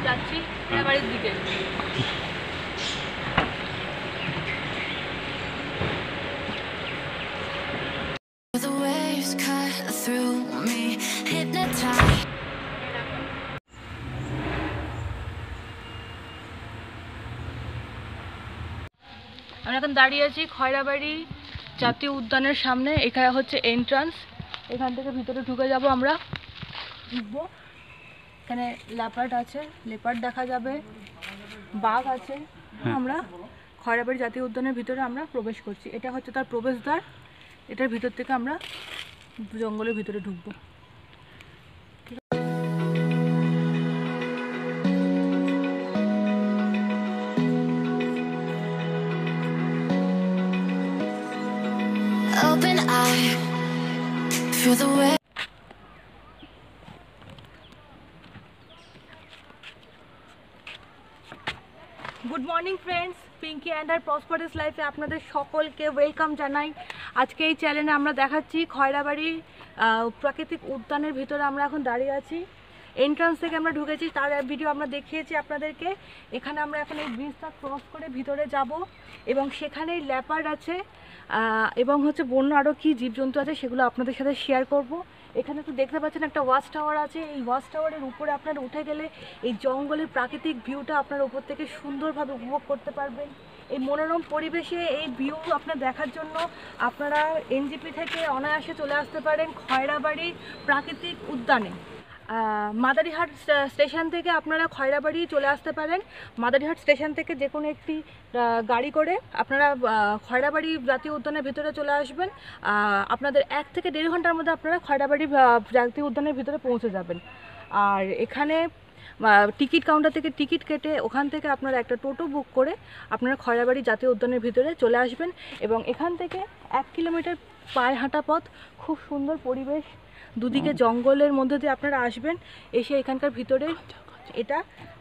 যাচ্ছি বাড়ির দিকে। আমরা এখন দাঁড়িয়ে আছি খয়রাবাড়ি জাতীয় উদ্যানের সামনে। এখানে হচ্ছে এন্ট্রান্স, এখান থেকে ভিতরে ঢুকে যাব। আমরা ঢুকবো, এখানে লেপার্ড আছে, লেপার্ড দেখা যাবে, বাঘ আছে। আমরা খয়রাবাড়ি জাতীয় উদ্যানের ভিতরে আমরা প্রবেশ করছি। এটা হচ্ছে তার প্রবেশদ্বার। এটার ভিতর থেকে আমরা জঙ্গলের ভিতরে ঢুকবো। Open eye, feel the way. Good morning friends, পিঙ্কি অ্যান্ড আর প্রসপারাস লাইফে আপনাদের সকলকে ওয়েলকাম জানাই। আজকে এই চ্যানেলে আমরা দেখাচ্ছি খয়রাবাড়ি প্রাকৃতিক উদ্যানের ভিতরে আমরা এখন দাঁড়িয়ে আছি। এন্ট্রান্স থেকে আমরা ঢুকেছি, তার ভিডিও আমরা দেখিয়েছি আপনাদেরকে। এখানে আমরা এখন এই ব্রিজটা ক্রস করে ভিতরে যাব এবং সেখানেই লেপার্ড আছে এবং হচ্ছে বন্য আরও কী জীবজন্তু আছে সেগুলো আপনাদের সাথে শেয়ার করব। এখানে তো দেখতে পাচ্ছেন একটা ওয়াচ টাওয়ার আছে। এই ওয়াচ টাওয়ারের উপরে আপনারা উঠে গেলে এই জঙ্গলের প্রাকৃতিক ভিউটা আপনারা উপর থেকে সুন্দরভাবে উপভোগ করতে পারবেন। এই মনোরম পরিবেশে এই ভিউ আপনার দেখার জন্য আপনারা এনজিপি থেকে অনায়াসে চলে আসতে পারেন খয়রাবাড়ি প্রাকৃতিক উদ্যানে। মাদারিহাট স্টেশন থেকে আপনারা খয়রাবাড়ি চলে আসতে পারেন। মাদারিহাট স্টেশন থেকে যে কোনো একটি গাড়ি করে আপনারা খয়রাবাড়ি জাতীয় উদ্যানের ভিতরে চলে আসবেন। আপনাদের 1 থেকে 1.5 ঘন্টার মধ্যে আপনারা খয়রাবাড়ি জাতীয় উদ্যানের ভিতরে পৌঁছে যাবেন। আর এখানে টিকিট কাউন্টার থেকে টিকিট কেটে ওখান থেকে আপনারা একটা টোটো বুক করে আপনারা খয়রাবাড়ি জাতীয় উদ্যানের ভিতরে চলে আসবেন এবং এখান থেকে 1 কিলোমিটার পায়ে হাঁটা পথ, খুব সুন্দর পরিবেশ, দুদিকে জঙ্গলের মধ্যে দিয়ে আপনারা আসবেন। এসে এখানকার ভিতরে এটা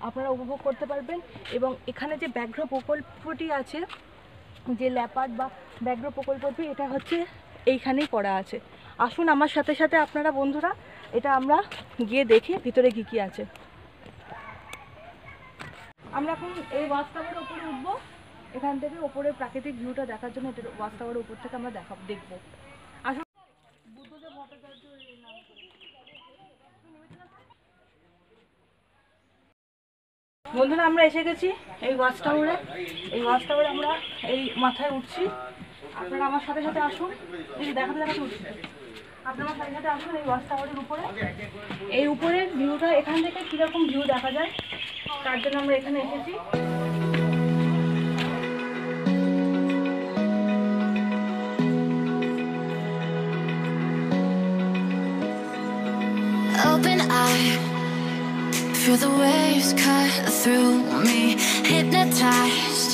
আপনারা উপভোগ করতে পারবেন। এবং এখানে যে ব্যাঘ্র প্রকল্পটি আছে, যে লেপার্ড বা ব্যাঘ্র প্রকল্পটি, এটা হচ্ছে এইখানেই করা আছে। আসুন আমার সাথে সাথে আপনারা বন্ধুরা, এটা আমরা গিয়ে দেখি ভিতরে কী কী আছে। আমরা এখন এই ওয়াচ টাওয়ারের উপরে উঠবো। এখান থেকে ওপরে প্রাকৃতিক ভিউটা দেখার জন্য এটা ওয়াচ টাওয়ারের উপর থেকে আমরা দেখবো। আসুন। বুদ্ধদেব ভট্টাচার্য বন্ধুরা, আমরা এসে গেছি এই ওয়াচ টাওয়ারে। এই ওয়াচ টাওয়ারে আমরা এই মাথায় উঠছি। আপনারা আমার সাথে সাথে আসুন, এই দেখাতে দেখাতে উঠছি। আপনারা আমার সাথে সাথে আসুন এই ওয়াচ টাওয়ারের উপরে। এই উপরের ভিউটা এখান থেকে কীরকম ভিউ দেখা যায় তার জন্য আমরা এখানে এসেছি। Open eye, feel the waves cut through me, hypnotized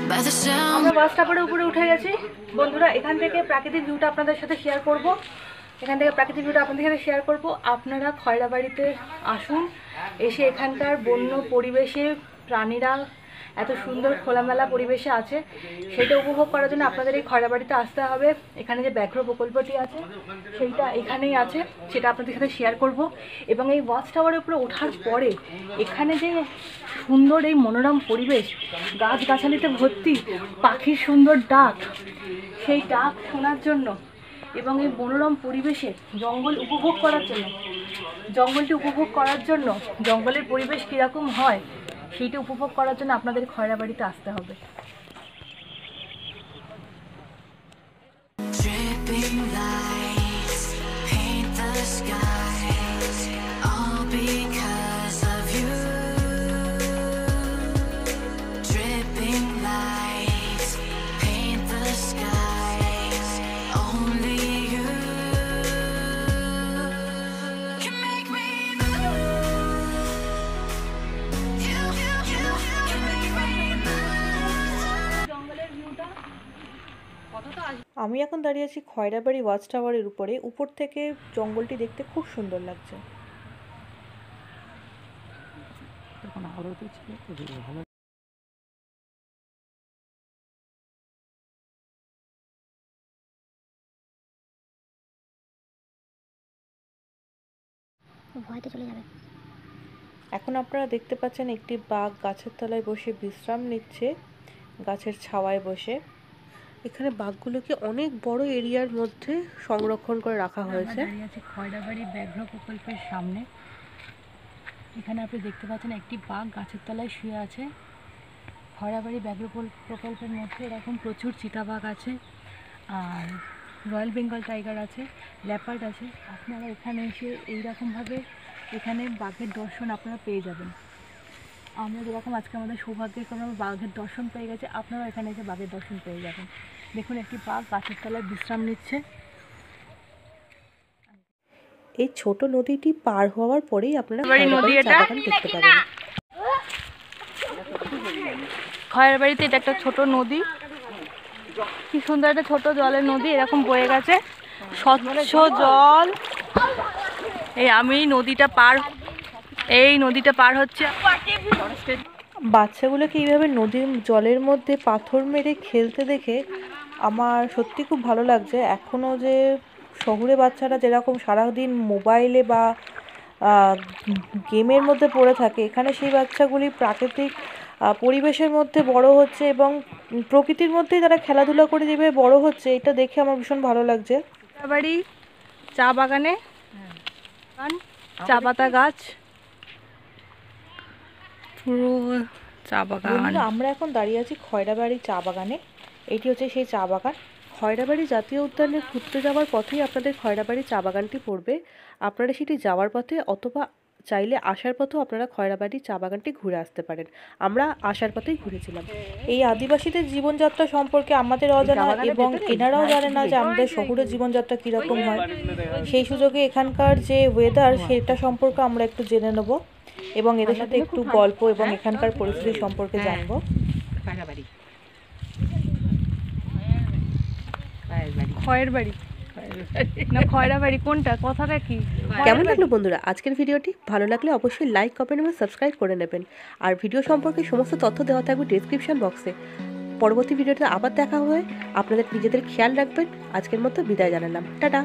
by the sound. আমরা বাস টাওয়ারের উপরে উঠে গেছি বন্ধুরা। এখান থেকে প্রাকৃতিক ভিউটা আপনাদের সাথে শেয়ার করব। আপনারা খয়রাবাড়িতে আসুন, এসে এখানকার বন্য পরিবেশে প্রাণীরা এত সুন্দর খোলামেলা পরিবেশে আছে, সেটা উপভোগ করার জন্য আপনাদের এই খয়রাবাড়িতে আসতে হবে। এখানে যে ব্যাঘ্র প্রকল্পটি আছে সেইটা এখানেই আছে, সেটা আপনাদের সাথে শেয়ার করব। এবং এই ওয়াচ টাওয়ারের উপরে ওঠার পরে এখানে যে সুন্দর এই মনোরম পরিবেশ, গাছগাছালিতে ভর্তি, পাখির সুন্দর ডাক, সেই ডাক শোনার জন্য এবং এই মনোরম পরিবেশে জঙ্গলটি উপভোগ করার জন্য জঙ্গলের পরিবেশ কীরকম হয় সেইটা উপভোগ করার জন্য আপনাদের খয়রাবাড়িতে আসতে হবে। আমি এখন দাঁড়িয়ে আছি খয়রাবাড়ি ওয়াচ টাওয়ারের উপরে। উপর থেকে জঙ্গলটি দেখতে খুব সুন্দর লাগছে। ভয়তে চলে যাবে। এখন আপনারা দেখতে পাচ্ছেন একটি বাঘ গাছের তলায় বসে বিশ্রাম নিচ্ছে, গাছের ছাওয়ায় বসে। এখানে বাঘগুলোকে অনেক বড় এরিয়ার মধ্যে সংরক্ষণ করে রাখা হয়েছে। আমরা দাঁড়িয়ে আছি খয়রাবাড়ি ব্যাঘ্র প্রকল্পের সামনে। এখানে আপনি দেখতে পাচ্ছেন একটি বাঘ গাছের তলায় শুয়ে আছে। খয়রাবাড়ি ব্যাঘ্র প্রকল্পের মধ্যে এরকম প্রচুর চিতাবাঘ আছে, আর রয়্যাল বেঙ্গল টাইগার আছে, লেপার্ড আছে। আপনারা এখানে এসে এইরকমভাবে এখানে বাঘের দর্শন আপনারা পেয়ে যাবেন। আমরা যেরকম আজকে আমাদের সৌভাগ্যের কারণে আমরা বাঘের দর্শন পেয়ে গেছে, আপনারাও এখানে এসে বাঘের দর্শন পেয়ে যাবেন। দেখুন একটি বাঘ গাছের তলায় বিশ্রাম নিচ্ছে। এই ছোট নদীটি পার হওয়ার পরেই আপনারা নদী এটা দেখতে পাবেন। খয়রাবাড়িতে এটা একটা ছোট নদী, কি সুন্দর একটা ছোট জলের নদী, এরকম বয়ে গেছে স্বচ্ছ জল। এই আমি নদীটা পার হচ্ছে। বাচ্চাগুলোকে এইভাবে নদীর জলের মধ্যে পাথর মেরে খেলতে দেখে আমার সত্যি খুব ভালো লাগছে। এখনও যে শহুরে বাচ্চারা যেরকম সারাদিন মোবাইলে বা গেমের মধ্যে পড়ে থাকে, এখানে সেই বাচ্চাগুলি প্রাকৃতিক পরিবেশের মধ্যে বড় হচ্ছে এবং প্রকৃতির মধ্যেই তারা খেলাধুলা করে যেভাবে বড় হচ্ছে, এটা দেখে আমার ভীষণ ভালো লাগছে। বাড়ি চা বাগানে চা পাতা গাছ, পুরো চা বাগান। আমরা এখন দাঁড়িয়ে আছি খয়রাবাড়ি চা বাগানে। এটি হচ্ছে সেই চা বাগান। খয়রাবাড়ি জাতীয় উদ্যানে ঘুরতে যাওয়ার পথেই আপনাদের খয়রাবাড়ি চা বাগানটি পড়বে। আপনারা সেটি যাওয়ার পথে অথবা চাইলে আসার পথেও আপনারা খয়রাবাড়ি চা বাগানটি ঘুরে আসতে পারেন। আমরা আসার পথেই ঘুরেছিলাম। এই আদিবাসীদের জীবনযাত্রা সম্পর্কে আমাদের অজানা এবং এনারাও জানে না যে আমাদের শহুরে জীবনযাত্রা কীরকম হয়। সেই সুযোগে এখানকার যে ওয়েদার সেটা সম্পর্কে আমরা একটু জেনে নেব এবং এদের সাথে একটু গল্প এবং এখানকার পরিস্থিতি সম্পর্কে জানবো। খয়রাবাড়ি কোনটা, কথাটা কি? কেমন লাগলো বন্ধুরা আজকের ভিডিওটি? ভালো লাগলে অবশ্যই লাইক, কমেন্ট এবং সাবস্ক্রাইব করে নেবেন। আর ভিডিও সম্পর্কে সমস্ত তথ্য দেওয়া থাকবে ডেসক্রিপশন বক্সে। পরবর্তী ভিডিওতে আবার দেখা হয়। আপনাদের নিজেদের খেয়াল রাখবেন। আজকের মতো বিদায় জানালাম। টাটা।